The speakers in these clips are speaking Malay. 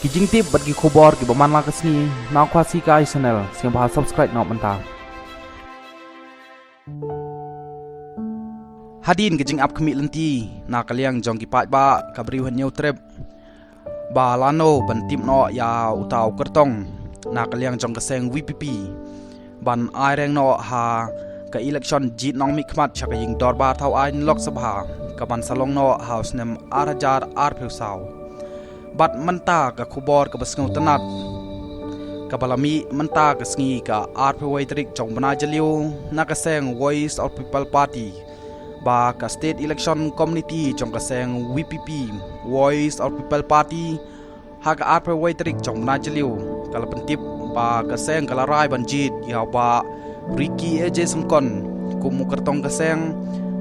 kijing tip bat gi khobor gi baman la kasni na khwasi kai channel siang ba subscribe na manta hadin kijing up khmi lenti na kaliang jong gi pat ba kabriu han nyau trep ba lano ban tim no ya utau kertong na kaliang jong kaseng VPP ban ai reng no ha ka election jit nong mi khmat chaka ying dor ba thau ai lok sabha ka ban salong no house nem arajar ar pheu saw bat manta ka khubor ka basngau tanat ka balami manta ka sngi ka ar pheu wai trik chong bana jaliu na ka seng voice of people party ba ka state election community chong ka seng VPP voice of people party ha ka ar pheu wai trik chong bana jaliu kala pentip ba ka seng kala rai ban jit ya ba Ricky AJ Sangkon kumu kertong ka seng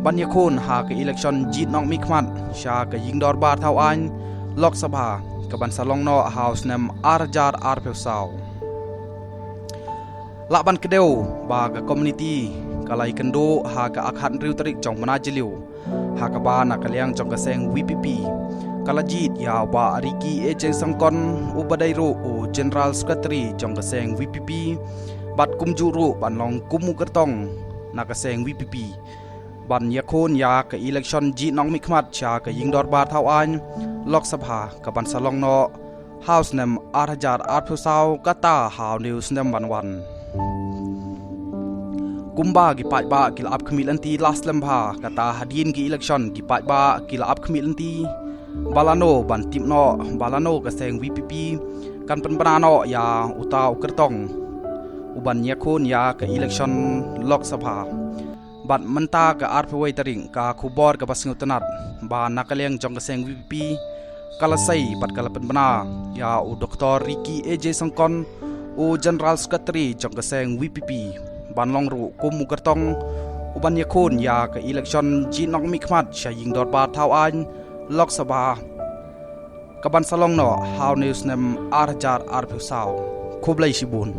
ban yakhon ha ka election jit nong mi khmat sha ka ying dor ba thau an Lok Sabha ka ban salong no house nem arajar ar pheu saw la ban kedeu ba ka community kalai kendo ha ka akhan riu tarik chong mana jiliu ha ka ba na kaliang chong ka seng VPP kala jit ya ba Ricky AJ Sangkon ubadai ro o general secretary chong ka seng VPP bat kumju ro ban long kumu kertong na ka seng VPP ban yakhon ya ka election jit nong mi khmat cha ka ying dor ba thau an Lok Sabha ka ban salong no house nem arajar ar pheu saw kata how news nem ban wan kumba gi pai ba kil ap khmil anti last lembha kata hadin gi election gi pai ba kil ap khmil anti balano ban tim no balano ka seng VPP kan pen banano ya utau kertong uban yakhon ya ka election Lok Sabha bat menta ka ar pheu wai taring ka khubor ka basngu tanat ba nakaleng jong ka seng VPP kala sai bat kala pen bana ya u Dr. Ricky AJ Sangkon u general secretary jong ka seng VPP ban long ru kumu kertong uban yakhon ya ka election jinok mi khmat sha ying dor ba thau an Lok Sabha ka ban salong no how news nem arajar ar pheu saw khoblai sibun